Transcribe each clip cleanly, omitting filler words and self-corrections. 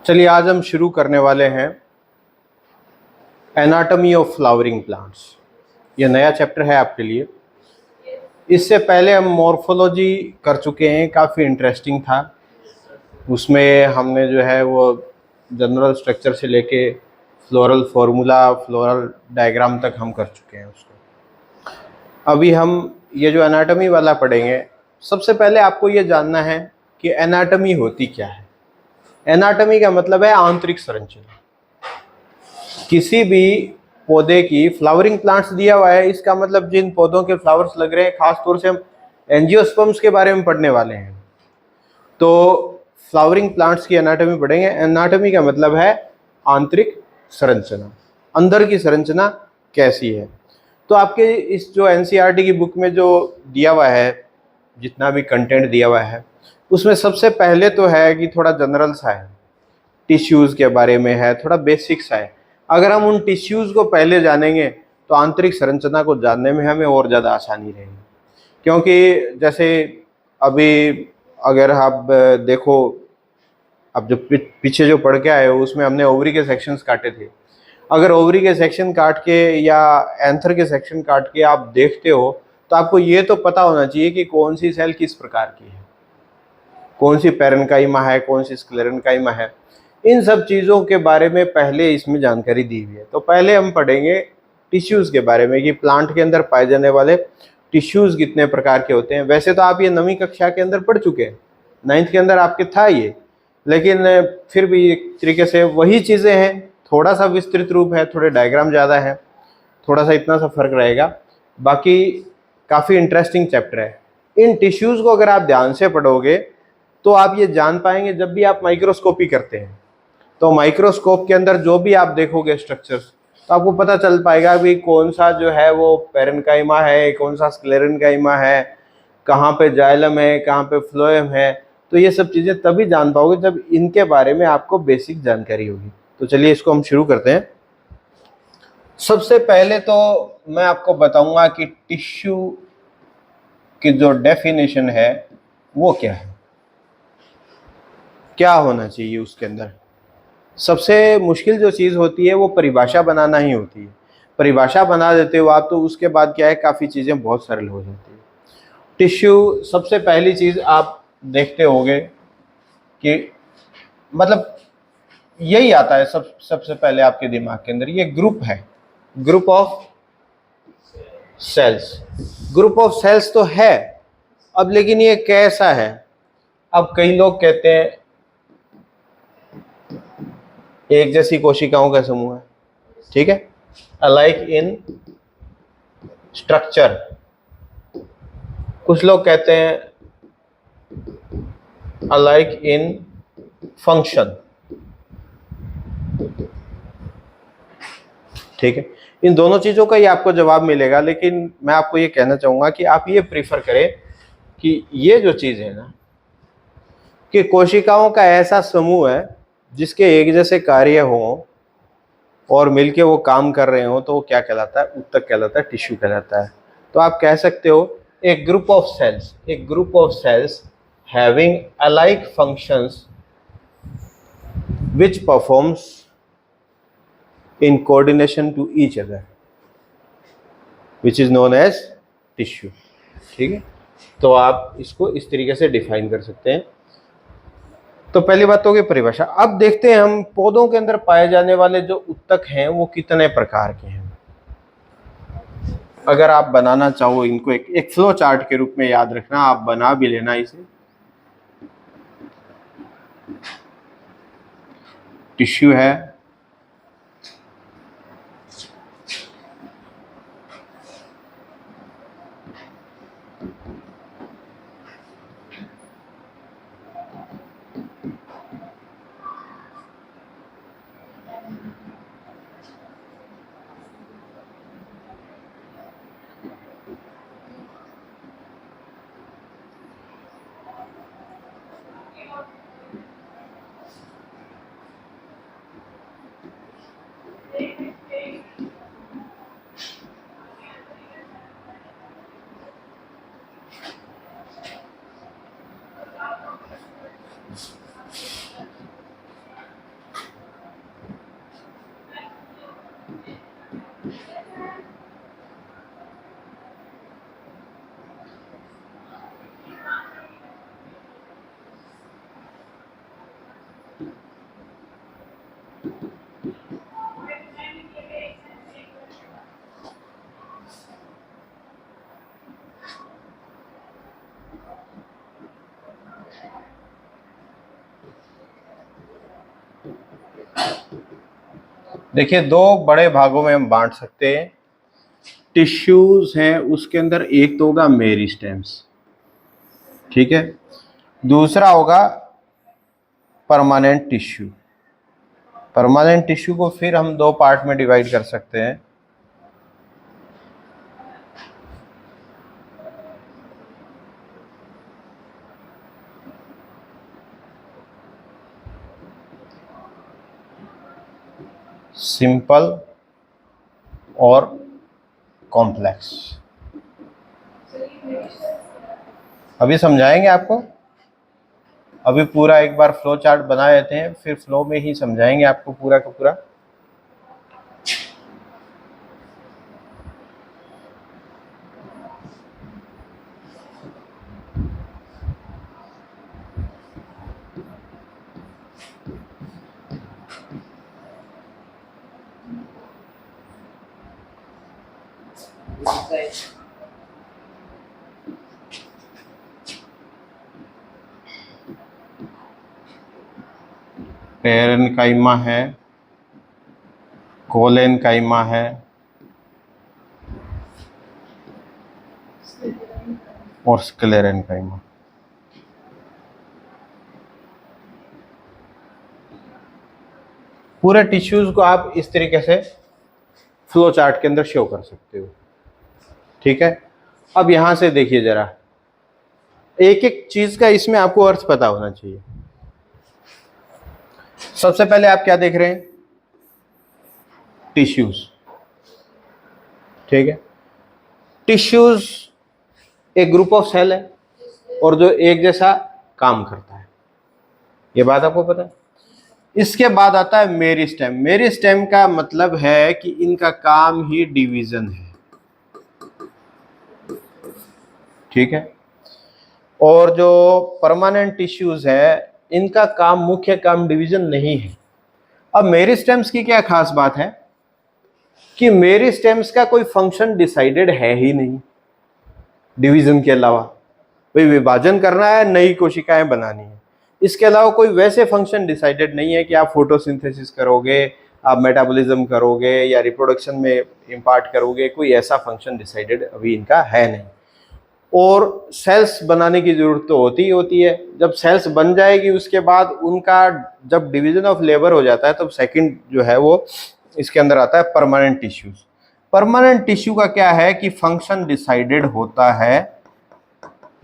चलिए आज हम शुरू करने वाले हैं एनाटॉमी ऑफ फ्लावरिंग प्लांट्स। ये नया चैप्टर है आपके लिए। इससे पहले हम मॉर्फोलॉजी कर चुके हैं, काफ़ी इंटरेस्टिंग था। उसमें हमने जो है वो जनरल स्ट्रक्चर से लेके फ्लोरल फार्मूला, फ्लोरल डायग्राम तक हम कर चुके हैं उसको। अभी हम ये जो एनाटॉमी वाला पढ़ेंगे, सबसे पहले आपको ये जानना है कि एनाटॉमी होती क्या है। एनाटॉमी का मतलब है आंतरिक संरचना। किसी भी पौधे की फ्लावरिंग प्लांट्स दिया हुआ है, इसका मतलब जिन पौधों के फ्लावर्स लग रहे हैं, खास तौर से हम एंजियोस्पर्म्स के बारे में पढ़ने वाले हैं। तो फ्लावरिंग प्लांट्स की एनाटॉमी पढ़ेंगे। एनाटॉमी का मतलब है आंतरिक संरचना, अंदर की संरचना कैसी है। तो आपके इस जो एनसीईआरटी की बुक में जो दिया हुआ है, जितना भी कंटेंट दिया हुआ है, उसमें सबसे पहले तो है कि थोड़ा जनरल सा है, टिश्यूज़ के बारे में है, थोड़ा बेसिक सा है। अगर हम उन टिश्यूज़ को पहले जानेंगे तो आंतरिक संरचना को जानने में हमें और ज़्यादा आसानी रहेगी। क्योंकि जैसे अभी अगर आप देखो, अब जो पीछे जो पढ़ के आए हो उसमें हमने ओवरी के सेक्शंस काटे थे। अगर ओवरी के सेक्शन काट के या एंथर के सेक्शन काट के आप देखते हो तो आपको ये तो पता होना चाहिए कि कौन सी सेल किस प्रकार की है, कौन सी पैरेन्काइमा है, कौन सी स्क्लेरेन्काइमा है। इन सब चीज़ों के बारे में पहले इसमें जानकारी दी हुई है। तो पहले हम पढ़ेंगे टिश्यूज़ के बारे में कि प्लांट के अंदर पाए जाने वाले टिश्यूज़ कितने प्रकार के होते हैं। वैसे तो आप ये 9वीं कक्षा के अंदर पढ़ चुके हैं, 9th के अंदर आपके था ये, लेकिन फिर भी एक तरीके से वही चीज़ें हैं, थोड़ा सा विस्तृत रूप है, थोड़े डायग्राम ज़्यादा है, थोड़ा सा इतना सा फर्क रहेगा। बाकी काफ़ी इंटरेस्टिंग चैप्टर है। इन टिश्यूज़ को अगर आप ध्यान से पढ़ोगे तो आप ये जान पाएंगे, जब भी आप माइक्रोस्कोपी करते हैं तो माइक्रोस्कोप के अंदर जो भी आप देखोगे स्ट्रक्चर्स, तो आपको पता चल पाएगा कि कौन सा जो है वो पैरेन्काइमा है, कौन सा स्क्लेरेन्काइमा है, कहाँ पे जाइलम है, कहाँ पे फ्लोएम है। तो ये सब चीज़ें तभी जान पाओगे जब इनके बारे में आपको बेसिक जानकारी होगी। तो चलिए इसको हम शुरू करते हैं। सबसे पहले तो मैं आपको बताऊंगा कि टिश्यू की जो डेफिनेशन है वो क्या है, क्या होना चाहिए उसके अंदर। सबसे मुश्किल जो चीज़ होती है वो परिभाषा बनाना ही होती है। परिभाषा बना देते हो आप तो उसके बाद क्या है, काफ़ी चीज़ें बहुत सरल हो जाती है। टिश्यू, सबसे पहली चीज़ आप देखते होंगे कि मतलब यही आता है सबसे पहले आपके दिमाग के अंदर, ये ग्रुप है, group of cells. Group of cells तो है, अब लेकिन ये कैसा है। अब कई लोग कहते हैं एक जैसी कोशिकाओं का समूह है, ठीक है, अलाइक इन स्ट्रक्चर। कुछ लोग कहते हैं अलाइक इन फंक्शन, ठीक है। इन दोनों चीज़ों का ही आपको जवाब मिलेगा, लेकिन मैं आपको ये कहना चाहूँगा कि आप ये प्रीफर करें कि ये जो चीज़ है ना, कि कोशिकाओं का ऐसा समूह है जिसके एक जैसे कार्य हों और मिलके वो काम कर रहे हो, तो वो क्या कहलाता है, ऊतक कहलाता है, टिश्यू कहलाता है। तो आप कह सकते हो एक ग्रुप ऑफ सेल्स, एक group of sales having alike functions which performs in coordination to each other, which is known as tissue, ठीक है। तो आप इसको इस तरीके से डिफाइन कर सकते हैं। तो पहली बात तो होगी परिभाषा। अब देखते हैं हम पौधों के अंदर पाए जाने वाले जो ऊतक हैं वो कितने प्रकार के हैं। अगर आप बनाना चाहो इनको एक फ्लो चार्ट के रूप में याद रखना, आप बना भी लेना इसे। टिश्यू है, देखिए, दो बड़े भागों में हम बांट सकते हैं। टिश्यूज हैं, उसके अंदर एक तो होगा मेरिस्टेम्स, ठीक है, दूसरा होगा परमानेंट टिश्यू। परमानेंट टिश्यू को फिर हम दो पार्ट में डिवाइड कर सकते हैं। सिंपल और कॉम्प्लेक्स। अभी समझाएंगे आपको, अभी पूरा एक बार फ्लो चार्ट बना लेते हैं, फिर फ्लो में ही समझाएंगे आपको पूरा का पूरा। पेरेन्काइमा है, कोलेनकाइमा है, और स्क्लेरेन्काइमा। पूरे टिश्यूज को आप इस तरीके से फ्लो चार्ट के अंदर शो कर सकते हो, ठीक है। अब यहां से देखिए जरा, एक एक चीज का इसमें आपको अर्थ पता होना चाहिए। सबसे पहले आप क्या देख रहे हैं? टिश्यूज, ठीक है। टिश्यूज एक ग्रुप ऑफ सेल है और जो एक जैसा काम करता है, ये बात आपको पता है। इसके बाद आता है मेरिस्टेम। मेरिस्टेम का मतलब है कि इनका काम ही डिवीजन है, ठीक है। और जो परमानेंट टिश्यूज है, इनका काम, मुख्य काम डिवीजन नहीं है। अब मेरिस्टेम्स की क्या खास बात है कि मेरिस्टेम्स का कोई फंक्शन डिसाइडेड है ही नहीं डिवीजन के अलावा। भाई विभाजन करना है, नई कोशिकाएं बनानी है, इसके अलावा कोई वैसे फंक्शन डिसाइडेड नहीं है कि आप फोटोसिंथेसिस करोगे, आप मेटाबॉलिज्म करोगे या रिप्रोडक्शन में इम्पार्ट करोगे। कोई ऐसा फंक्शन डिसाइडेड अभी इनका है नहीं। और सेल्स बनाने की जरूरत तो होती है। जब सेल्स बन जाएगी उसके बाद उनका जब डिवीजन ऑफ लेबर हो जाता है, तब सेकंड जो है वो इसके अंदर आता है परमानेंट टिश्यूज। परमानेंट टिश्यू का क्या है कि फंक्शन डिसाइडेड होता है,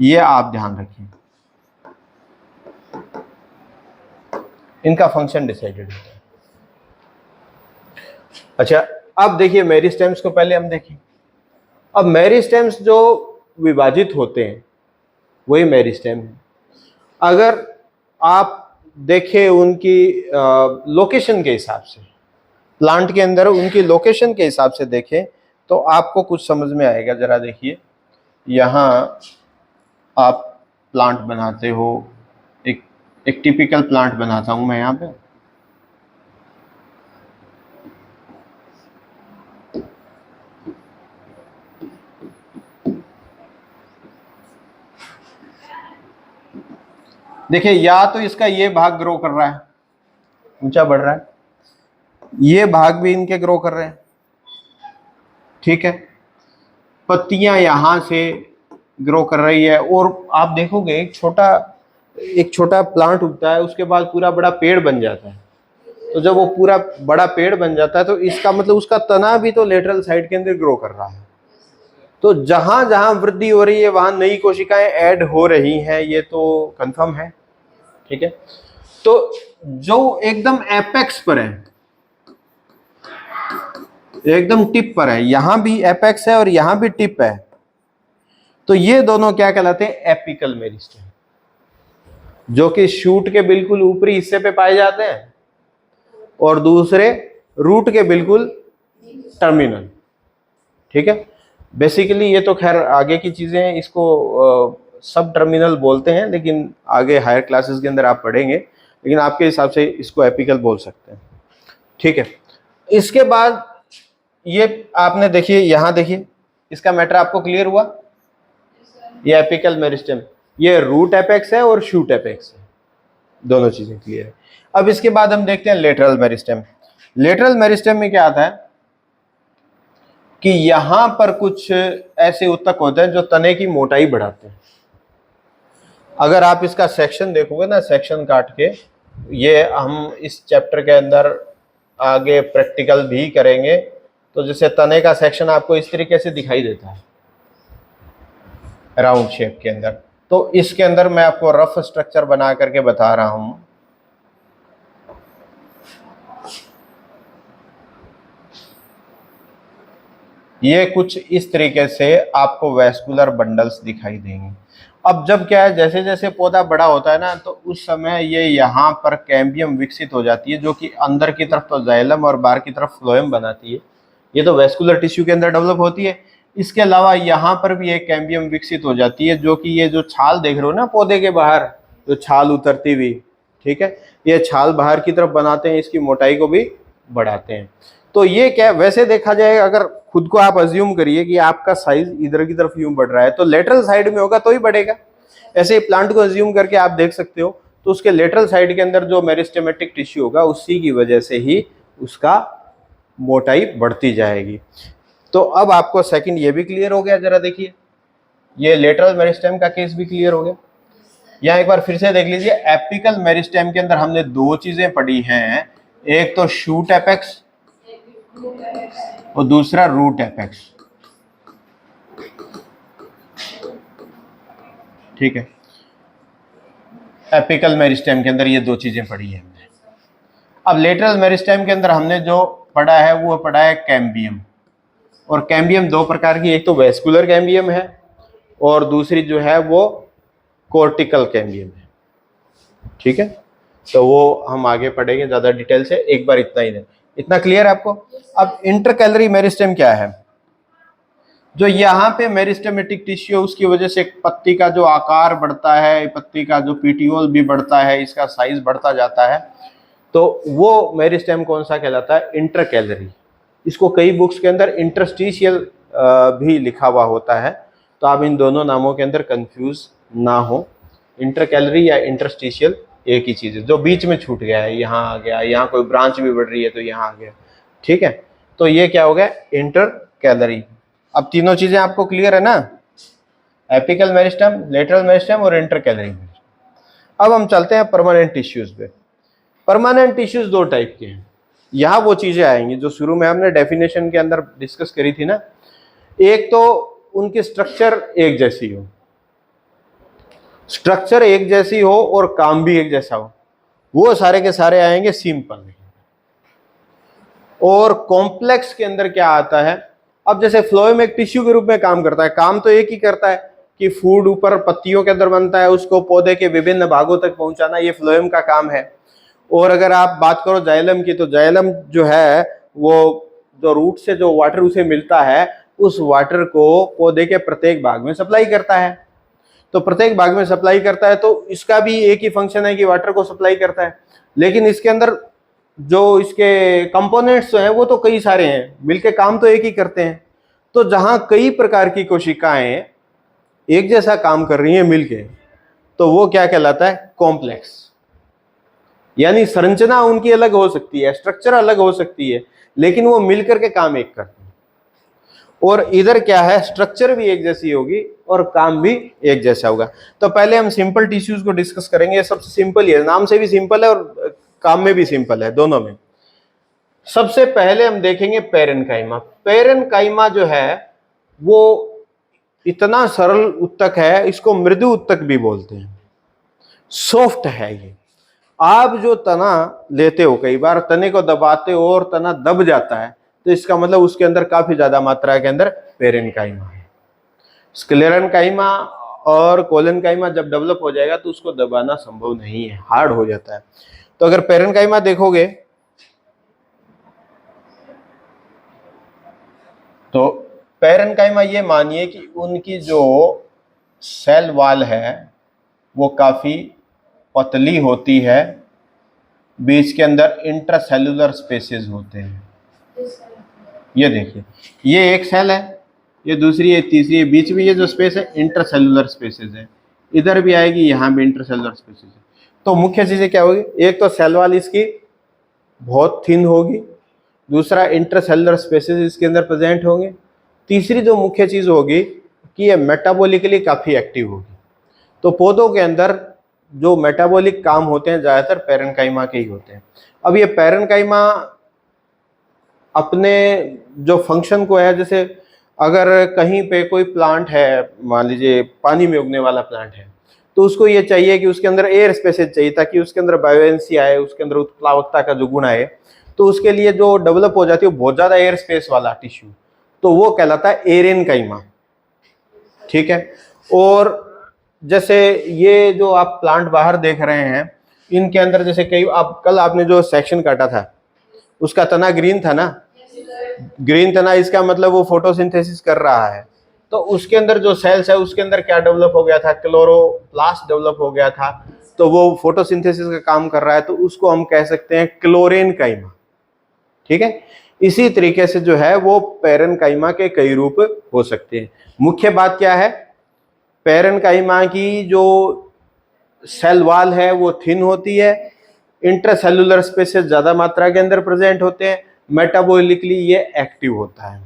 ये आप ध्यान रखिए, इनका फंक्शन डिसाइडेड होता है। अच्छा, अब देखिए मेरिस्टेम्स को पहले हम देखें। अब मेरिस्टेम्स जो विभाजित होते हैं वही मेरिस्टेम है। अगर आप देखें उनकी लोकेशन के हिसाब से, प्लांट के अंदर उनकी लोकेशन के हिसाब से देखें तो आपको कुछ समझ में आएगा। जरा देखिए, यहाँ आप प्लांट बनाते हो, एक टिपिकल प्लांट बनाता हूं मैं यहाँ पे। देखिए, या तो इसका ये भाग ग्रो कर रहा है, ऊंचा बढ़ रहा है, ये भाग भी इनके ग्रो कर रहे हैं, ठीक है। पत्तियां यहां से ग्रो कर रही है, और आप देखोगे एक छोटा प्लांट उगता है, उसके बाद पूरा बड़ा पेड़ बन जाता है। तो जब वो पूरा बड़ा पेड़ बन जाता है तो इसका मतलब उसका तना भी तो लेटरल साइड के अंदर ग्रो कर रहा है। तो जहां जहां वृद्धि हो रही है वहां नई कोशिकाएं ऐड हो रही हैं, ये तो कंफर्म है, ठीक है। तो जो एकदम एपेक्स पर है, एकदम टिप पर है, यहां भी एपेक्स है और यहां भी टिप है, तो ये दोनों क्या कहलाते हैं? एपिकल मेरिस्टेम, जो कि शूट के बिल्कुल ऊपरी हिस्से पे पाए जाते हैं, और दूसरे रूट के बिल्कुल टर्मिनल, ठीक है। बेसिकली ये तो खैर आगे की चीजें हैं, इसको सब टर्मिनल बोलते हैं, लेकिन आगे हायर क्लासेस के अंदर आप पढ़ेंगे। लेकिन आपके हिसाब से इसको एपिकल बोल सकते हैं, ठीक है। इसके बाद ये आपने देखिए, यहाँ देखिए, इसका मैटर आपको क्लियर हुआ। ये एपिकल मेरिस्टेम, ये रूट एपेक्स है और शूट एपेक्स है, दोनों चीजें क्लियर है। अब इसके बाद हम देखते हैं लेटरल मेरिस्टेम। लेटरल मेरिस्टेम में क्या आता है कि यहां पर कुछ ऐसे उत्तक होते हैं जो तने की मोटाई बढ़ाते हैं। अगर आप इसका सेक्शन देखोगे ना, सेक्शन काट के, ये हम इस चैप्टर के अंदर आगे प्रैक्टिकल भी करेंगे, तो जैसे तने का सेक्शन आपको इस तरीके से दिखाई देता है राउंड शेप के अंदर। तो इसके अंदर मैं आपको रफ स्ट्रक्चर बना करके बता रहा हूं। ये कुछ इस तरीके से आपको वैस्कुलर बंडल्स दिखाई देंगे। अब जब क्या है, जैसे जैसे पौधा बड़ा होता है ना, तो उस समय ये यहाँ पर कैम्बियम विकसित हो जाती है, जो कि अंदर की तरफ तो जाइलम और बाहर की तरफ फ्लोएम बनाती है। ये तो वैस्कुलर टिश्यू के अंदर डेवलप होती है। इसके अलावा यहाँ पर भी एक कैम्बियम विकसित हो जाती है, जो कि ये जो छाल देख रहे हो ना पौधे के बाहर, जो छाल उतरती हुई, ठीक है, ये छाल बाहर की तरफ बनाते हैं, इसकी मोटाई को भी बढ़ाते हैं। तो ये क्या, वैसे देखा जाए, अगर खुद को आप अज्यूम करिए कि आपका साइज इधर की तरफ यूं बढ़ रहा है, तो लेटरल साइड में होगा तो ही बढ़ेगा। ऐसे ही प्लांट को अज्यूम करके आप देख सकते हो, तो उसके लेटरल साइड के अंदर जो मेरिस्टेमेटिक टिश्यू होगा, उसी की वजह से ही उसका मोटाई बढ़ती जाएगी। तो अब आपको सेकंड ये भी क्लियर हो गया। जरा देखिए, ये लेटरल मेरिस्टेम का केस भी क्लियर हो गया। यहाँ एक बार फिर से देख लीजिए, एपिकल मेरिस्टेम के अंदर हमने दो चीजें पढ़ी हैं, एक तो शूट एपेक्स और दूसरा रूट एपेक्स, ठीक है। एपिकल मेरिस्टेम के अंदर ये दो चीजें पढ़ी है हमने। अब लेटरल मेरिस्टेम के अंदर हमने जो पढ़ा है वो पढ़ा है कैम्बियम। और कैम्बियम दो प्रकार की, एक तो वेस्कुलर कैम्बियम है और दूसरी जो है वो कॉर्टिकल कैम्बियम है, ठीक है। तो वो हम आगे पढ़ेंगे ज्यादा डिटेल से, एक बार इतना ही है। इतना क्लियर है आपको। अब इंटरकैलरी मेरिस्टेम क्या है, जो यहाँ पे मेरिस्टेमेटिक टिश्यू, उसकी वजह से पत्ती का जो आकार बढ़ता है, पत्ती का जो पीटियोल भी बढ़ता है, इसका साइज बढ़ता जाता है, तो वो मेरिस्टेम कौन सा कहलाता है, इंटरकैलरी। इसको कई बुक्स के अंदर इंटरस्टिशियल भी लिखा हुआ होता है, तो आप इन दोनों नामों के अंदर कंफ्यूज ना हो। इंटरकैलरी या इंटरस्टिशियल एक ही चीज है, जो बीच में छूट गया है, यहाँ आ गया, यहाँ कोई ब्रांच भी बढ़ रही है तो यहाँ आ गया, ठीक है। तो ये क्या हो गया, इंटरकैलरी। अब तीनों चीजें आपको क्लियर है ना, एपिकल मेरिस्टेम, लेटरल मेरिस्टेम और इंटरकैलरी मेरिस्टेम। अब हम चलते हैं परमानेंट टिश्यूज पे। परमानेंट टिश्यूज दो टाइप के हैं। यहाँ वो चीजें आएंगी जो शुरू में हमने डेफिनेशन के अंदर डिस्कस करी थी ना। एक तो उनकी स्ट्रक्चर एक जैसी हो, स्ट्रक्चर एक जैसी हो और काम भी एक जैसा हो, वो सारे के सारे आएंगे सिंपल। और कॉम्प्लेक्स के अंदर क्या आता है, अब जैसे फ्लोएम एक टिश्यू के रूप में काम करता है, काम तो एक ही करता है कि फूड ऊपर पत्तियों के अंदर बनता है, उसको पौधे के विभिन्न भागों तक पहुंचाना, ये फ्लोएम का काम है। और अगर आप बात करो जाइलम की, तो जाइलम जो है वो जो रूट से जो वाटर उसे मिलता है, उस वाटर को पौधे के प्रत्येक भाग में सप्लाई करता है। तो प्रत्येक भाग में सप्लाई करता है, तो इसका भी एक ही फंक्शन है कि वाटर को सप्लाई करता है। लेकिन इसके अंदर जो इसके कंपोनेंट्स हैं वो तो कई सारे हैं, मिलके काम तो एक ही करते हैं। तो जहां कई प्रकार की कोशिकाएं एक जैसा काम कर रही हैं मिलके, तो वो क्या कहलाता है, कॉम्प्लेक्स। यानी संरचना उनकी अलग हो सकती है, स्ट्रक्चर अलग हो सकती है, लेकिन वो मिलकर के काम एक करते हैं। और इधर क्या है, स्ट्रक्चर भी एक जैसी होगी और काम भी एक जैसा होगा। तो पहले हम सिंपल टिश्यूज को डिस्कस करेंगे। सबसे सिंपल ही है, नाम से भी सिंपल है और काम में भी सिंपल है, दोनों में। सबसे पहले हम देखेंगे पेरेन्काइमा। पेरेन्काइमा जो है वो इतना सरल उत्तक है, इसको मृदु उत्तक भी बोलते हैं, सॉफ्ट है ये। आप जो तना लेते हो, कई बार तने को दबाते हो और तना दब जाता है, तो इसका मतलब उसके अंदर काफी ज्यादा मात्रा के अंदर पेरेन्काइमा है। स्क्लेरेन्काइमा और कोलेन्काइमा जब डेवलप हो जाएगा तो उसको दबाना संभव नहीं है, हार्ड हो जाता है। तो अगर पेरेन्काइमा देखोगे तो पेरेन्काइमा ये मानिए कि उनकी जो सेल वॉल है वो काफी पतली होती है बीच के अंदर इंट्रासेल्युलर स्पेसेस होते हैं। ये देखिए, ये एक सेल है, ये दूसरी है, तीसरी है, बीच में ये जो स्पेस है इंट्रासेल्युलर स्पेसेस है, इधर भी आएगी, यहाँ भी इंट्रासेल्युलर स्पेसेस है। तो मुख्य चीजें क्या होगी, एक तो सेल वॉल इसकी बहुत थिन होगी, दूसरा इंट्रासेल्युलर स्पेसेस इसके अंदर प्रेजेंट होंगे, तीसरी जो मुख्य चीज होगी कि ये मेटाबॉलिकली काफी एक्टिव होगी। तो पौधों के अंदर जो मेटाबॉलिक काम होते हैं ज्यादातर पैरेन्काइमा के ही होते हैं। अब ये पैरेन्काइमा अपने जो फंक्शन को है, जैसे अगर कहीं पे कोई प्लांट है, मान लीजिए पानी में उगने वाला प्लांट है, तो उसको ये चाहिए कि उसके अंदर एयर स्पेसेस चाहिए ताकि उसके अंदर बायोएंसी आए, उसके अंदर उत्प्लावकता का जो गुण आए। तो उसके लिए जो डेवलप हो जाती है बहुत ज्यादा एयर स्पेस वाला टिश्यू, तो वो कहलाता है एरेनकाइमा। ठीक है। और जैसे ये जो आप प्लांट बाहर देख रहे हैं, इनके अंदर जैसे कई कल आपने जो सेक्शन काटा था उसका तना ग्रीन था ना, ग्रीन तना, इसका मतलब वो फोटोसिंथेसिस कर रहा है। तो उसके अंदर जो सेल्स है उसके अंदर क्या डेवलप हो गया था, क्लोरोप्लास्ट डेवलप हो गया था, तो वो फोटोसिंथेसिस का काम कर रहा है, तो उसको हम कह सकते हैं क्लोरेनकाइमा। ठीक है। इसी तरीके से जो है वो पैरेन्काइमा के कई रूप हो सकते हैं। मुख्य बात क्या है, पैरेन्काइमा की जो सेल वॉल है वो थिन होती है, इंट्रासेल्युलर स्पेसेस ज्यादा मात्रा के अंदर प्रेजेंट होते हैं, मेटाबॉलिकली ये एक्टिव होता है।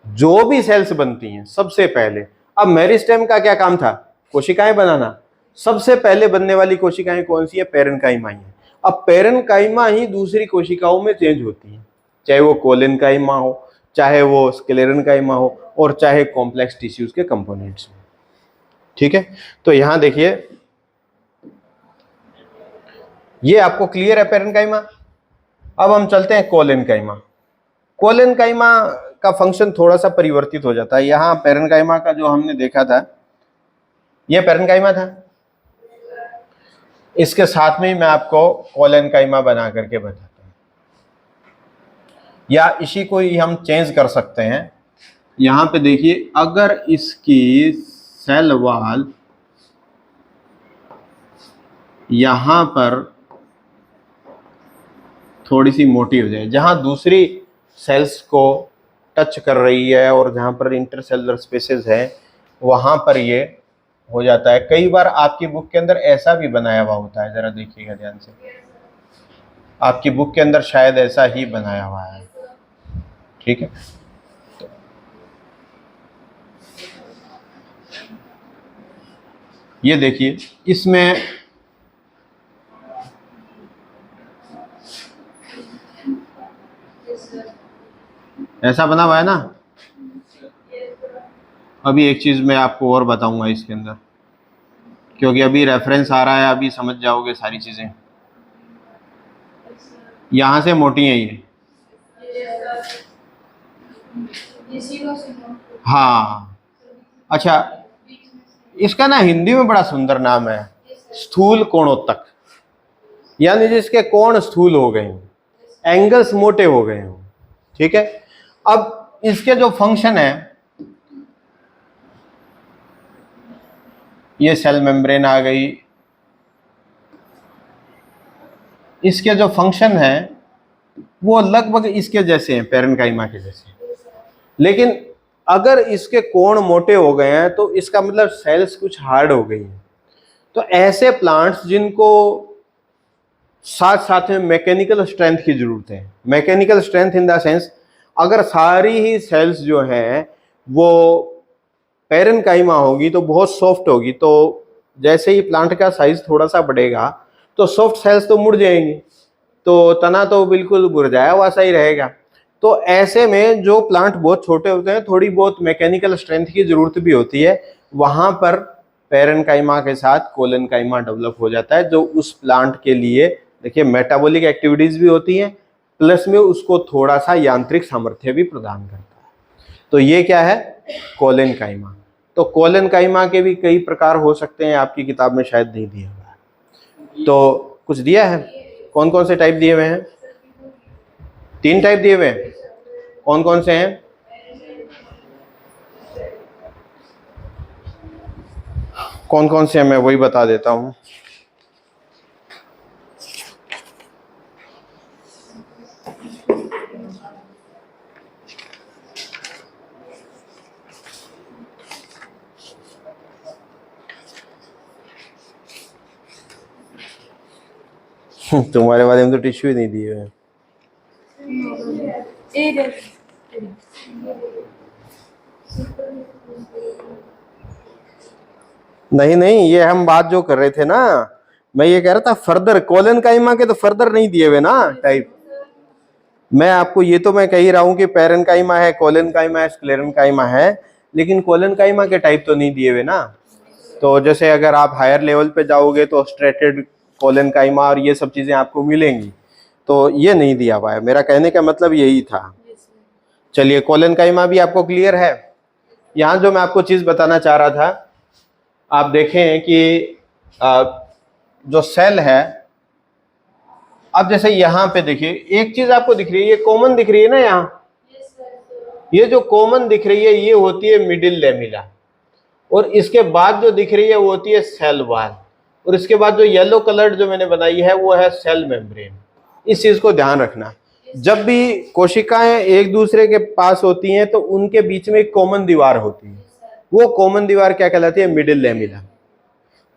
जो भी सेल्स बनती हैं सबसे पहले, अब मेरिस्टेम का क्या काम था, कोशिकाएं बनाना, सबसे पहले बनने वाली कोशिकाएं कौन सी है, पैरेन्काइमा ही है। अब पैरेन्काइमा ही दूसरी कोशिकाओं में चेंज होती है, चाहे वो कोलेनकाइमा हो, चाहे वो स्क्लेरेनकाइमा हो, और चाहे कॉम्प्लेक्स टिश्यूज के कंपोनेंट्स हो। ठीक है। तो यहां देखिए, ये आपको क्लियर है पैरेन्काइमा। अब हम चलते हैं कोलेनकाइमा। कोलेनकाइमा का फंक्शन थोड़ा सा परिवर्तित हो जाता है। यहाँ पैरेन्काइमा का जो हमने देखा था, यह पैरेन्काइमा था, इसके साथ में ही मैं आपको कोलेनकाइमा बना करके बताता हूँ, या इसी को ही हम चेंज कर सकते हैं। यहाँ पे देखिए, अगर इसकी सेल वॉल यहाँ पर थोड़ी सी मोटी हो जाए, जहां दूसरी सेल्स को टच कर रही है और जहां पर इंटरसेलुलर स्पेसेस है, वहां पर ये हो जाता है। कई बार आपकी बुक के अंदर ऐसा भी बनाया हुआ होता है, जरा देखिएगा ध्यान से, आपकी बुक के अंदर शायद ऐसा ही बनाया हुआ है। ठीक है। ये देखिए, इसमें ऐसा बना हुआ है ना। अभी एक चीज मैं आपको और बताऊंगा इसके अंदर, क्योंकि अभी रेफरेंस आ रहा है, अभी समझ जाओगे सारी चीजें। यहां से मोटी है ये, हाँ। अच्छा, इसका ना हिंदी में बड़ा सुंदर नाम है, स्थूल कोणोत्तक, यानी जिसके कोण स्थूल हो गए, एंगल्स मोटे हो गए हो। ठीक है। अब इसके जो फंक्शन है, ये सेल मेम्ब्रेन आ गई, इसके जो फंक्शन है वो लगभग इसके जैसे हैं, पैरेन्काइमा के जैसे। लेकिन अगर इसके कोण मोटे हो गए हैं तो इसका मतलब सेल्स कुछ हार्ड हो गई हैं। तो ऐसे प्लांट्स जिनको साथ साथ में मैकेनिकल स्ट्रेंथ की जरूरत है, mechanical strength in the sense, अगर सारी ही सेल्स जो हैं वो पैरेन्काइमा होगी तो बहुत सॉफ्ट होगी, तो जैसे ही प्लांट का साइज थोड़ा सा बढ़ेगा तो सॉफ्ट सेल्स तो मुड़ जाएंगी, तो तना तो बिल्कुल मुरझाया हुआ सा ही रहेगा। तो ऐसे में जो प्लांट बहुत छोटे होते हैं, थोड़ी बहुत मैकेनिकल स्ट्रेंथ की जरूरत भी होती है, वहां पर पैरेन्काइमा के साथ कोलेनकाइमा डेवलप हो जाता है, जो उस प्लांट के लिए देखिए मेटाबॉलिक एक्टिविटीज भी होती हैं, प्लस में उसको थोड़ा सा यांत्रिक सामर्थ्य भी प्रदान करता है। तो ये क्या है, कोलेनकाइमा। तो कोलेनकाइमा के भी कई प्रकार हो सकते हैं, आपकी किताब में शायद नहीं दिया हुआ है, तो कुछ दिया है। कौन कौन से टाइप दिए हुए हैं, 3 टाइप दिए हुए हैं, कौन कौन से हैं, कौन कौन से हैं, मैं वही बता देता हूं। तुम्हारे वाले में तो टिश्यू ही नहीं दिए हुए हैं। नहीं नहीं, ये हम बात जो कर रहे थे ना, मैं ये कह रहा था फर्दर कोलन काइमा के तो फर्दर नहीं दिए हुए ना टाइप। मैं आपको ये तो मैं कह ही रहा हूं कि पेरन काइमा है, कोलन काइमा है, स्क्लेरन काइमा है, लेकिन कोलन काइमा के टाइप तो नहीं दिए हुए ना। तो जैसे अगर आप हायर लेवल पे जाओगे तो स्ट्रेटेड कोलन काइमा और ये सब चीजें आपको मिलेंगी, तो ये नहीं दिया हुआ है। मेरा कहने का मतलब यही था। चलिए, कोलन काइमा भी आपको क्लियर है। यहाँ जो मैं आपको चीज बताना चाह रहा था, आप देखें कि जो सेल है, अब जैसे यहाँ पे देखिए एक चीज आपको दिख रही है, ये कॉमन दिख रही है ना यहाँ, ये जो कॉमन दिख रही है ये होती है मिडिल लेमिला, और इसके बाद जो दिख रही है वो होती है सेल वॉल, और इसके बाद जो येलो कलर्ड जो मैंने बनाई है वो है सेल मेम्ब्रेन। इस चीज को ध्यान रखना, जब भी कोशिकाएं एक दूसरे के पास होती हैं तो उनके बीच में एक कॉमन दीवार होती है, वो कॉमन दीवार क्या कहलाती है? Middle lamella.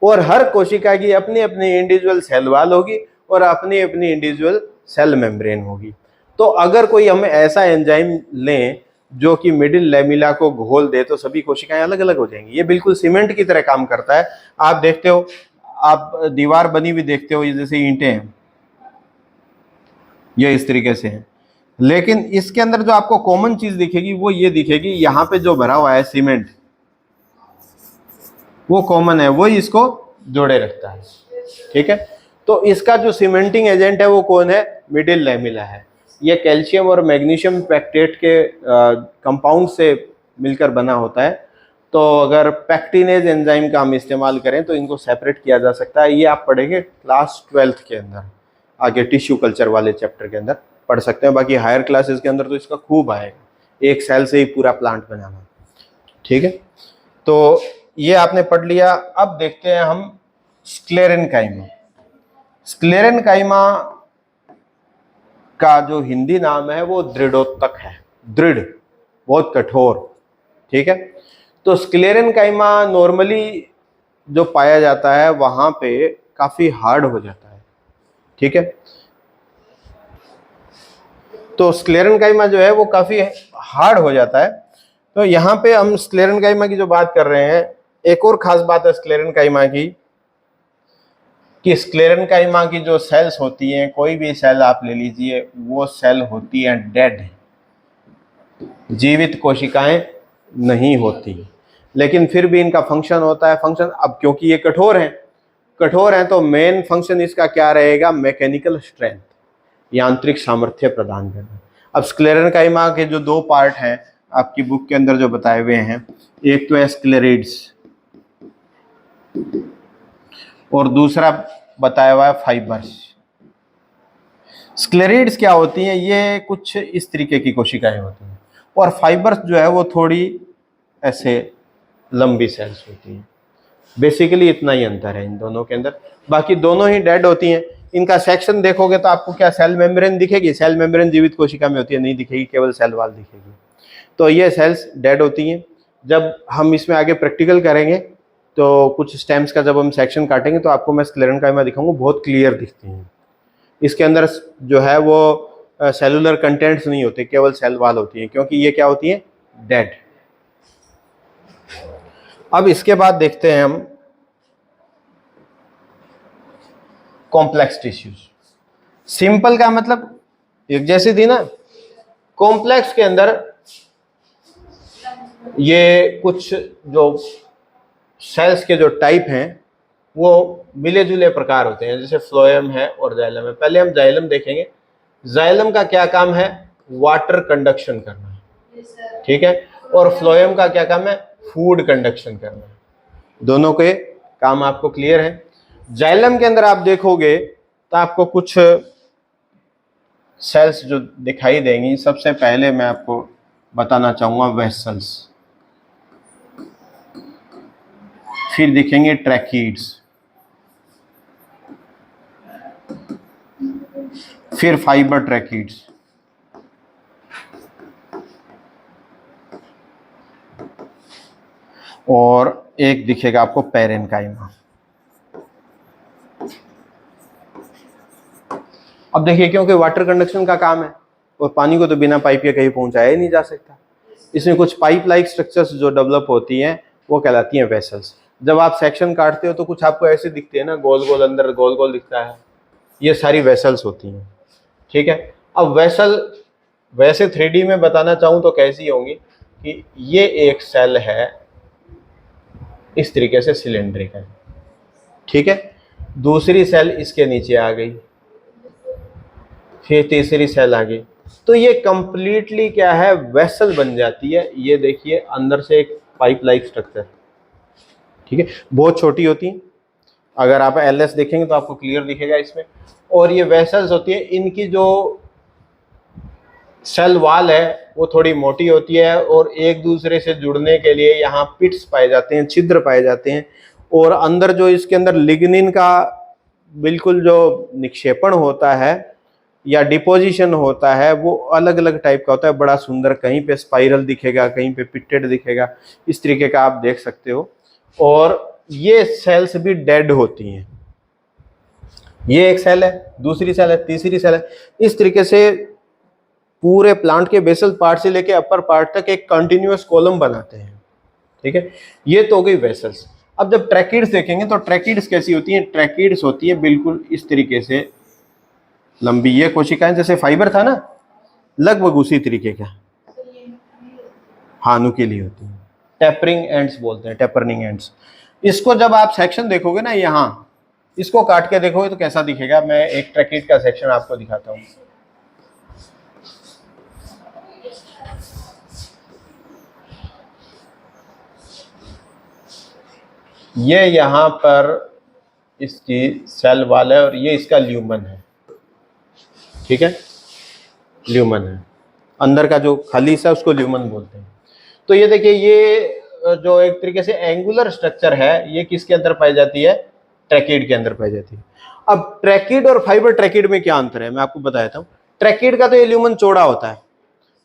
और हर कोशिका की अपनी अपनी इंडिविजुअल सेल वॉल होगी और अपनी अपनी इंडिविजुअल सेल मेम्ब्रेन होगी। तो अगर कोई हम ऐसा एंजाइम लें जो कि मिडिल लेमिला को घोल दे तो सभी कोशिकाएं अलग अलग हो जाएंगी। ये बिल्कुल सीमेंट की तरह काम करता है। आप देखते हो, आप दीवार बनी हुई देखते हो, ये जैसे ईंटें हैं, ये इस तरीके से है, लेकिन इसके अंदर जो आपको कॉमन चीज दिखेगी वो ये दिखेगी, यहाँ पे जो भरा हुआ है सीमेंट वो कॉमन है, वही इसको जोड़े रखता है। ठीक है, तो इसका जो सीमेंटिंग एजेंट है वो कौन है? मिडिल लेमिला है। ये कैल्शियम और मैग्नीशियम पैक्टेट के कंपाउंड से मिलकर बना होता है। तो अगर पैक्टिनेज एंजाइम का हम इस्तेमाल करें तो इनको सेपरेट किया जा सकता है। ये आप पढ़ेंगे क्लास 12th के अंदर, आगे टिश्यू कल्चर वाले चैप्टर के अंदर पढ़ सकते हैं। बाकी हायर क्लासेस के अंदर तो इसका खूब आएगा, एक सेल से ही पूरा प्लांट बनाना। ठीक है, तो ये आपने पढ़ लिया। अब देखते हैं हम स्क्लेरेनकाइमा। स्क्लेरेनकाइमा का जो हिंदी नाम है वो दृढ़ोत्तक है, दृढ़, बहुत कठोर। ठीक है, तो स्क्लेरेनकाइमा नॉर्मली जो पाया जाता है वहां पे काफी हार्ड हो जाता है। ठीक है, तो स्क्लेरेनकाइमा जो है वो काफी हार्ड हो जाता है। तो यहाँ पे हम स्क्लेरेनकाइमा की जो बात कर रहे हैं, एक और खास बात है स्क्लेरेनकाइमा की कि स्क्लेरेनकाइमा की जो सेल्स होती हैं, कोई भी सेल आप ले लीजिए, वो सेल होती है डेड, जीवित कोशिकाएं नहीं होती, लेकिन फिर भी इनका फंक्शन होता है। फंक्शन, अब क्योंकि ये कठोर हैं तो मेन फंक्शन इसका क्या रहेगा? मैकेनिकल स्ट्रेंथ, यांत्रिक सामर्थ्य प्रदान करना। अब स्क्लेरेनकाइमा के जो दो पार्ट हैं आपकी बुक के अंदर जो बताए हुए हैं, एक तो है स्क्लेरिड्स और दूसरा बताया हुआ है फाइबर्स। स्क्लेरिड्स क्या होती हैं? ये कुछ इस तरीके की कोशिकाएं होती हैं, और फाइबर्स जो है वो थोड़ी ऐसे लंबी सेल्स होती हैं। बेसिकली इतना ही अंतर है इन दोनों के अंदर, बाकी दोनों ही डेड होती हैं। इनका सेक्शन देखोगे तो आपको क्या सेल मेम्ब्रेन दिखेगी? सेल मेम्ब्रेन जीवित कोशिका में होती है? नहीं दिखेगी, केवल सेल वॉल दिखेगी। तो ये सेल्स डेड होती हैं। जब हम इसमें आगे प्रैक्टिकल करेंगे तो कुछ स्टेम्स का जब हम सेक्शन काटेंगे तो आपको मैं स्क्लेरेनकाइमा दिखाऊंगा, बहुत क्लियर दिखती हैं। इसके अंदर जो है वो सेलुलर कंटेंट्स नहीं होते, केवल सेल वॉल होती है, क्योंकि ये क्या होती है? डेड। अब इसके बाद देखते हैं हम कॉम्प्लेक्स टिश्यूज। सिंपल का मतलब एक जैसी थी ना, कॉम्प्लेक्स के अंदर ये कुछ जो सेल्स के जो टाइप हैं वो मिले जुले प्रकार होते हैं, जैसे फ्लोएम है और जाइलम है। पहले हम जाइलम देखेंगे। जाइलम का क्या काम है? वाटर कंडक्शन करना है। ठीक है, और फ्लोएम का क्या काम है? फूड कंडक्शन करना है। दोनों के काम आपको क्लियर है। जाइलम के अंदर आप देखोगे तो आपको कुछ सेल्स जो दिखाई देंगी। सबसे पहले मैं आपको बताना चाहूंगा वेसल्स, फिर दिखेंगे ट्रैकीड्स, फिर फाइबर ट्रैकीड्स, और एक दिखेगा आपको पेरेन्काइमा। अब देखिए, क्योंकि वाटर कंडक्शन का काम है और पानी को तो बिना पाइप के कहीं पहुंचाया ही नहीं जा सकता, इसमें कुछ पाइप लाइक स्ट्रक्चर्स जो डेवलप होती हैं वो कहलाती हैं वेसल्स। जब आप सेक्शन काटते हो तो कुछ आपको ऐसे दिखते हैं ना, गोल गोल, अंदर गोल गोल दिखता है, ये सारी वेसल्स होती हैं। ठीक है, अब वेसल वैसे 3D में बताना चाहूँ तो कैसी होंगी कि ये एक सेल है इस तरीके से सिलेंड्रिकल, ठीक है, दूसरी सेल इसके नीचे आ गई, फिर तीसरी सेल आ गई, तो ये कंप्लीटली क्या है, वेसल बन जाती है। ये देखिए अंदर से एक पाइप लाइक स्ट्रक्चर, ठीक है, बहुत छोटी होती है, अगर आप LS देखेंगे तो आपको क्लियर दिखेगा इसमें। और ये वेसल्स होती है, इनकी जो सेल वाल है वो थोड़ी मोटी होती है और एक दूसरे से जुड़ने के लिए यहाँ पिट्स पाए जाते हैं, छिद्र पाए जाते हैं, और अंदर जो इसके अंदर लिग्निन का बिल्कुल जो निक्षेपण होता है या डिपोजिशन होता है वो अलग अलग टाइप का होता है, बड़ा सुंदर, कहीं पे स्पाइरल दिखेगा, कहीं पे पिटेड दिखेगा, इस तरीके का आप देख सकते हो। और ये सेल्स भी डेड होती हैं, ये एक सेल है, दूसरी सेल है, तीसरी सेल है, इस तरीके से पूरे प्लांट के बेसल पार्ट से लेके अपर पार्ट तक एक कंटिन्यूअस कॉलम बनाते हैं। ठीक है, ये तो हो गई वेसल्स। अब जब ट्रैकिड्स देखेंगे तो ट्रैकिड्स कैसी होती हैं, ट्रैकिड्स होती है बिल्कुल इस तरीके से लंबी, ये कोशिकाएं जैसे फाइबर था ना, लगभग उसी तरीके का, हाँ नुकीली होती है, टेपरिंग एंड्स बोलते हैं, टेपरनिंग एंड्स। इसको जब आप सेक्शन देखोगे ना, यहाँ इसको काट के देखोगे तो कैसा दिखेगा, मैं एक ट्रैकिड का सेक्शन आपको दिखाता हूँ। ये यहाँ पर इसकी सेल वाल है और ये इसका ल्यूमन है, ठीक है, ल्यूमन है, अंदर का जो खाली हिस्सा उसको ल्यूमन बोलते हैं। तो ये देखिए, ये जो एक तरीके से एंगुलर स्ट्रक्चर है, ये किसके अंदर पाई जाती है, ट्रैकिड के अंदर पाई जाती है। अब ट्रैकिड और फाइबर ट्रैकिड में क्या अंतर है, मैं आपको बताता हूँ। ट्रैकिड का तो ये ल्यूमन चौड़ा होता है,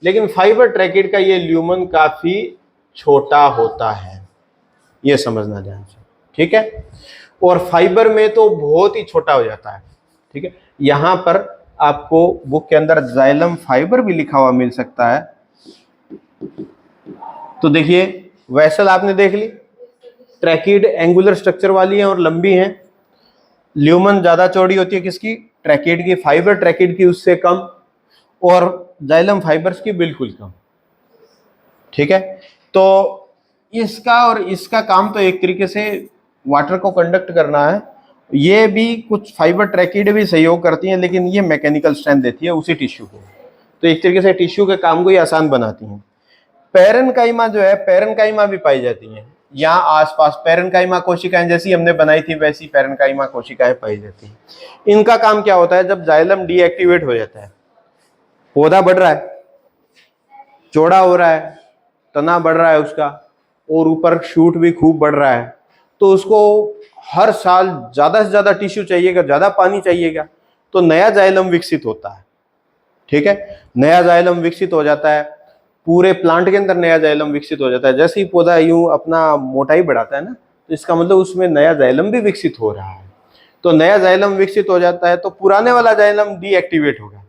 लेकिन फाइबर ट्रैकिड का ये ल्यूमन काफी छोटा होता है, ये समझना ध्यान से, ठीक है। और फाइबर में तो बहुत ही छोटा हो जाता है, ठीक है। यहां पर आपको बुक के अंदर जाइलम फाइबर भी लिखा हुआ मिल सकता है। तो देखिए, वेसल आपने देख ली, ट्रैकिड एंगुलर स्ट्रक्चर वाली है और लंबी है, ल्यूमन ज्यादा चौड़ी होती है किसकी, ट्रैकिड की, फाइबर ट्रैकिड की उससे कम, और जाइलम फाइबर्स की बिल्कुल कम, ठीक है। तो इसका और इसका काम तो एक तरीके से वाटर को कंडक्ट करना है, ये भी कुछ फाइबर ट्रैकिड भी सहयोग करती हैं, लेकिन ये मैकेनिकल स्ट्रेंथ देती है उसी टिश्यू को, तो एक तरीके से टिश्यू के काम को ये आसान बनाती हैं। पैरेन्काइमा जो है, पैरेन्काइमा भी पाई जाती हैं यहाँ आसपास, पैरेन्काइमा कोशिकाएं जैसी हमने बनाई थी वैसी पैरेन्काइमा कोशिकाएं पाई जाती हैं। इनका काम क्या होता है, जब जाइलम डीएक्टिवेट हो जाता है, पौधा बढ़ रहा है, चौड़ा हो रहा है, तना बढ़ रहा है उसका, और ऊपर शूट भी खूब बढ़ रहा है, तो उसको हर साल ज्यादा से ज्यादा टिश्यू चाहिएगा, ज्यादा पानी चाहिएगा, तो नया जाइलम विकसित होता है, ठीक है। नया जाइलम विकसित हो जाता है, पूरे प्लांट के अंदर नया जाइलम विकसित हो जाता है। जैसे ही पौधा यूं अपना मोटाई बढ़ाता है ना, तो इसका मतलब उसमें नया जाइलम भी विकसित हो रहा है। तो नया जाइलम विकसित हो जाता है तो पुराने वाला जाइलम डीएक्टिवेट होगा।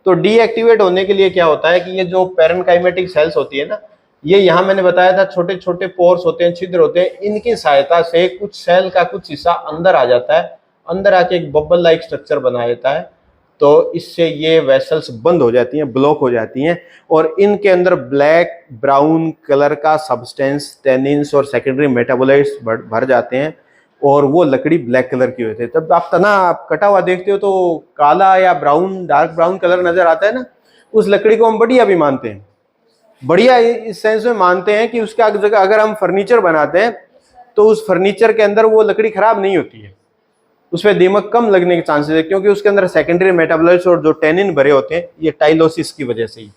तो डीएक्टिवेट होने के लिए क्या होता है कि ये जो पैरेन्काइमेटिक सेल्स होती है ना, ये यहाँ मैंने बताया था छोटे छोटे पोर्स होते हैं, छिद्र होते हैं, इनकी सहायता से कुछ सेल का कुछ हिस्सा अंदर आ जाता है, अंदर आके एक बबल लाइक स्ट्रक्चर बना देता है, तो इससे ये वेसल्स बंद हो जाती हैं, ब्लॉक हो जाती हैं, और इनके अंदर ब्लैक ब्राउन कलर का सब्सटेंस, टेनिन्स और सेकेंडरी मेटाबोलाइट्स भर जाते हैं, और वो लकड़ी ब्लैक कलर की होती है। तब आप तना कटा हुआ देखते हो तो काला या ब्राउन, डार्क ब्राउन कलर नजर आता है ना, उस लकड़ी को हम बढ़िया भी मानते हैं, बढ़िया इस सेंस में मानते हैं कि उसका जगह अगर हम फर्नीचर बनाते हैं तो उस फर्नीचर के अंदर वो लकड़ी खराब नहीं होती है, उसमें दीमक कम लगने के चांसेस है, क्योंकि उसके अंदर सेकेंडरी मेटाबोलाइट्स और जो टेनिन भरे होते हैं, ये टाइलोसिस की वजह से ही,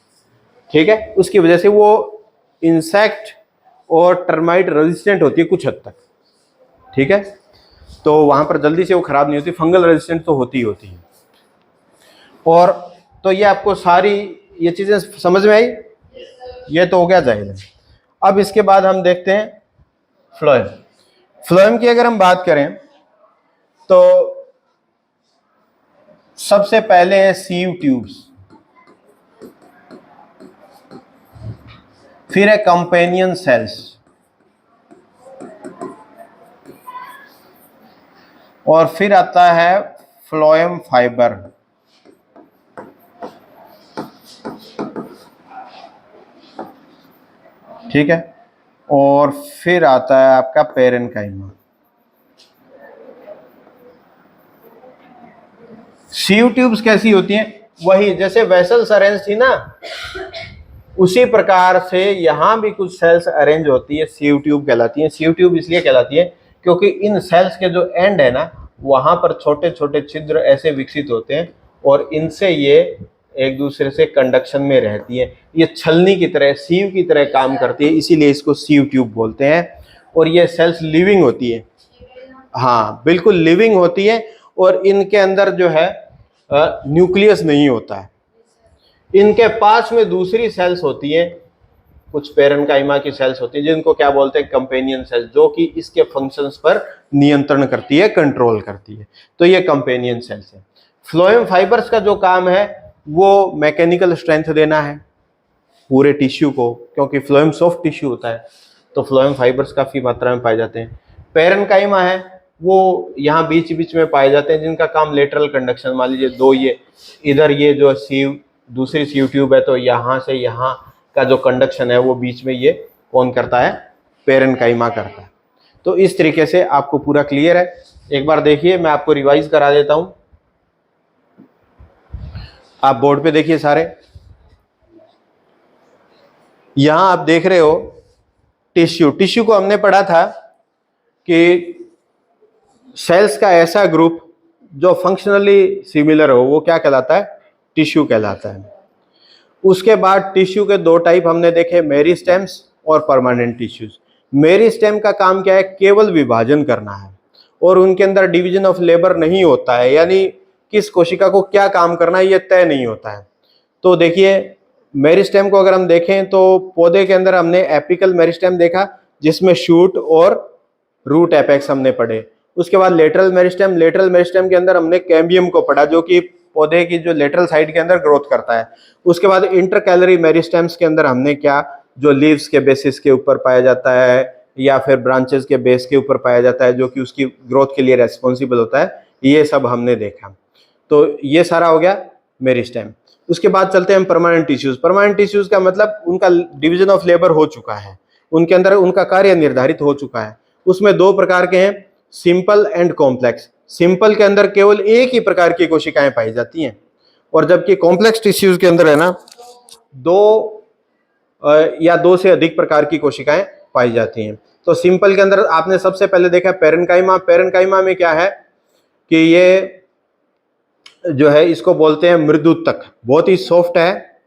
ठीक है, उसकी वजह से वो इंसेक्ट और टर्माइट रेजिस्टेंट होती है कुछ हद तक, ठीक है। तो वहां पर जल्दी से वो खराब नहीं होती, फंगल रेजिस्टेंट तो होती ही होती है। और तो ये आपको सारी ये चीजें समझ में आई, ये तो हो गया जाहिल है। अब इसके बाद हम देखते हैं फ्लोएम। फ्लोएम की अगर हम बात करें तो सबसे पहले है सीव ट्यूब्स, फिर है कंपेनियन सेल्स, और फिर आता है फ्लोएम फाइबर, ठीक है, और फिर आता है आपका पेरेन्काइमा। सीव ट्यूब्स कैसी होती हैं? वही जैसे वेसल्स अरेंज थी ना, उसी प्रकार से यहां भी कुछ सेल्स अरेंज होती है, सीव ट्यूब कहलाती है। सीव ट्यूब इसलिए कहलाती है क्योंकि इन सेल्स के जो एंड है ना, वहां पर छोटे छोटे छिद्र ऐसे विकसित होते हैं और इनसे ये एक दूसरे से कंडक्शन में रहती है। ये छलनी की तरह, सीव की तरह काम करती है, इसीलिए इसको सीव ट्यूब बोलते हैं। और ये सेल्स लिविंग होती है, हाँ बिल्कुल लिविंग होती है, और इनके अंदर जो है न्यूक्लियस नहीं होता है। इनके पास में दूसरी सेल्स होती है, कुछ पेरेन्काइमा की सेल्स होती है जिनको क्या बोलते हैं, कंपेनियन सेल्स, जो कि इसके फंक्शंस पर नियंत्रण करती है, कंट्रोल करती है। तो ये कंपेनियन सेल्स है। फ्लोएम फाइबर्स का जो काम है वो मैकेनिकल स्ट्रेंथ देना है पूरे टिश्यू को, क्योंकि फ्लोएम सॉफ्ट टिश्यू होता है, तो फ्लोएम फाइबर्स काफी मात्रा में पाए जाते हैं। पेरेन्काइमा है वो यहाँ बीच बीच में पाए जाते हैं, जिनका काम लेटरल कंडक्शन, मान लीजिए दो ये इधर ये जो सीव, दूसरी सीव ट्यूब है, तो यहाँ से यहाँ का जो कंडक्शन है वो बीच में ये कौन करता है, पेरेन्काइमा करता है। तो इस तरीके से आपको पूरा क्लियर है। एक बार देखिए, मैं आपको रिवाइज करा देता हूं। आप बोर्ड पे देखिए सारे, यहां आप देख रहे हो टिश्यू। टिश्यू को हमने पढ़ा था कि सेल्स का ऐसा ग्रुप जो फंक्शनली सिमिलर हो वो क्या कहलाता है, टिश्यू कहलाता है। उसके बाद टिश्यू के दो टाइप हमने देखे, मेरिस्टेम्स और परमानेंट टिश्यूज। मेरिस्टेम का काम क्या है, केवल विभाजन करना है, और उनके अंदर डिवीजन ऑफ लेबर नहीं होता है, यानी किस कोशिका को क्या काम करना है ये तय नहीं होता है। तो देखिए मेरिस्टेम को अगर हम देखें तो पौधे के अंदर हमने एपिकल मेरिस्टेम देखा, जिसमें शूट और रूट एपेक्स हमने पढ़े। उसके बाद लेटरल मेरिस्टेम, लेटरल मेरिस्टेम के अंदर हमने कैम्बियम को पढ़ा, जो कि पौधे की जो लेटरल साइड के अंदर ग्रोथ करता है। उसके बाद इंटरकैलरी मेरिस्टेम्स के अंदर हमने क्या, जो लीव्स के बेसिस के ऊपर पाया जाता है या फिर ब्रांचेस के बेस के ऊपर पाया जाता है, जो कि उसकी ग्रोथ के लिए रेस्पॉन्सिबल होता है, ये सब हमने देखा। तो ये सारा हो गया मेरिस्टेम। उसके बाद चलते हैं परमानेंट टिश्यूज। परमानेंट टिश्यूज का मतलब उनका डिवीजन ऑफ लेबर हो चुका है, उनके अंदर उनका कार्य निर्धारित हो चुका है। उसमें दो प्रकार के हैं, सिंपल एंड कॉम्प्लेक्स। सिंपल के अंदर केवल एक ही प्रकार की कोशिकाएं पाई जाती हैं, और जबकि कॉम्प्लेक्स टिश्यूज के अंदर है ना, दो या दो से अधिक प्रकार की कोशिकाएं पाई जाती हैं। तो सिंपल के अंदर आपने सबसे पहले देखा पेरेन्काइमा। पेरेन्काइमा में क्या है कि ये जो है इसको बोलते हैं मृदुतक, बहुत ही सॉफ्ट है।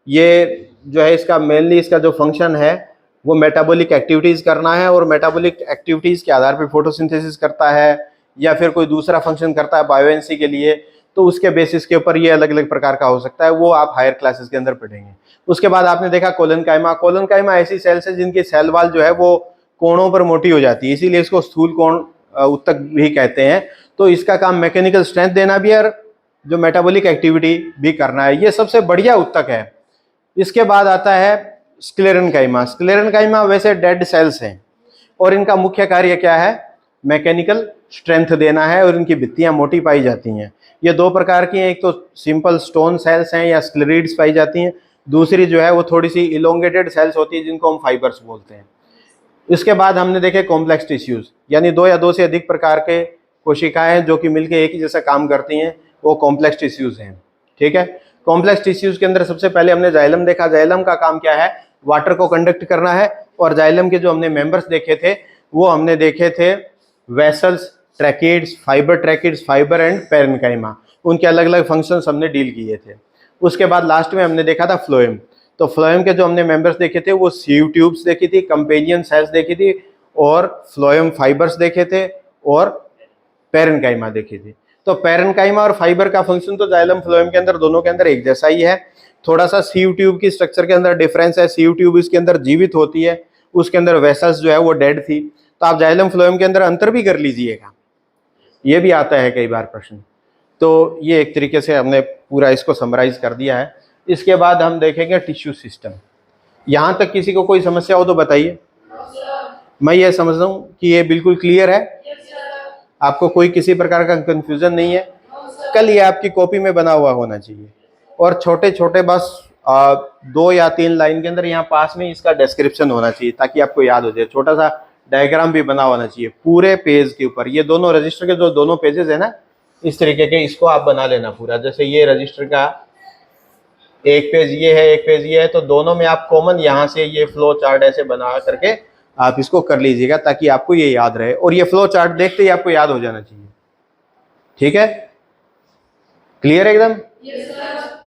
ये जो है इसका मेनली इसका जो फंक्शन है वो मेटाबॉलिक एक्टिविटीज करना है, और मेटाबॉलिक एक्टिविटीज के आधार पर फोटोसिंथेसिस करता है या फिर कोई दूसरा फंक्शन करता है बायोएनसी के लिए। तो उसके बेसिस के ऊपर ये अलग अलग प्रकार का हो सकता है, वो आप हायर क्लासेस के अंदर पढ़ेंगे। उसके बाद आपने देखा कोलेनकाइमा। कोलेनकाइमा ऐसी सेल्स है जिनकी सेल वॉल जो है वो कोणों पर मोटी हो जाती है, इसीलिए इसको स्थूल कोण उत्तक भी कहते हैं। तो इसका काम मैकेनिकल स्ट्रेंथ देना भी है और जो मेटाबॉलिक एक्टिविटी भी करना है, ये सबसे बढ़िया उत्तक है। इसके बाद आता है स्क्लेरेन्काइमा। स्क्लेरेन्काइमा वैसे डेड सेल्स हैं, और इनका मुख्य कार्य क्या है, मैकेनिकल स्ट्रेंथ देना है, और इनकी भित्तियां मोटी पाई जाती हैं। ये दो प्रकार की हैं, एक तो सिंपल स्टोन सेल्स हैं या स्क्लेरिड्स पाई जाती हैं, दूसरी जो है वो थोड़ी सी इलोंगेटेड सेल्स होती है जिनको हम फाइबर्स बोलते हैं। इसके बाद हमने देखे कॉम्प्लेक्स टिश्यूज, यानी दो या दो से अधिक प्रकार के कोशिकाएं जो कि मिलकर एक ही जैसा काम करती हैं, वो कॉम्प्लेक्स टिश्यूज हैं। ठीक है, कॉम्प्लेक्स टिश्यूज के अंदर सबसे पहले हमने जाइलम देखा। जाइलम का काम क्या है, वाटर को कंडक्ट करना है, और जाइलम के जो हमने मेंबर्स देखे थे वो हमने देखे थे vessels, tracheids, fibre tracheids, fibre and parenchyma. उनके अलग अलग फंक्शंस हमने डील किए थे। उसके बाद लास्ट में हमने देखा था फ्लोएम। तो फ्लोएम के जो हमने मेंबर्स देखे थे वो सीव ट्यूब्स देखी थी, कंपेनियन सेल्स देखी थी, और फ्लोएम फाइबर्स देखे थे, और पेरेन्काइमा देखी थी। तो पेरेन्काइमा और फाइबर का फंक्शन तो जाइलम फ्लोएम के अंदर दोनों के अंदर एक जैसा ही है। थोड़ा सा सीव ट्यूब की स्ट्रक्चर के अंदर डिफरेंस है। सीव ट्यूब इसके अंदर जीवित होती है, उसके अंदर वेसल्स जो है वो डेड थी। तो आप जाइलम फ्लोएम के अंदर अंतर भी कर लीजिएगा, ये भी आता है कई बार प्रश्न। तो ये एक तरीके से हमने पूरा इसको समराइज कर दिया है। इसके बाद हम देखेंगे टिश्यू सिस्टम। यहाँ तक किसी को कोई समस्या हो तो बताइए। मैं ये समझता हूँ कि ये बिल्कुल क्लियर है, आपको कोई किसी प्रकार का कंफ्यूजन नहीं है। कल ये आपकी कॉपी में बना हुआ होना चाहिए, और छोटे छोटे बस 2 या 3 लाइन के अंदर यहाँ पास में इसका डिस्क्रिप्शन होना चाहिए ताकि आपको याद हो जाए। छोटा सा डायग्राम भी बना होना चाहिए पूरे पेज के ऊपर। ये दोनों रजिस्टर के जो दोनों पेजेस है ना, इस तरीके के इसको आप बना लेना पूरा। जैसे ये रजिस्टर का एक पेज ये है, एक पेज ये है, तो दोनों में आप कॉमन यहाँ से ये फ्लो चार्ट ऐसे बना करके आप इसको कर लीजिएगा ताकि आपको ये याद रहे। और ये फ्लो चार्ट देखते ही आपको याद हो जाना चाहिए। ठीक है, क्लियर है एकदम?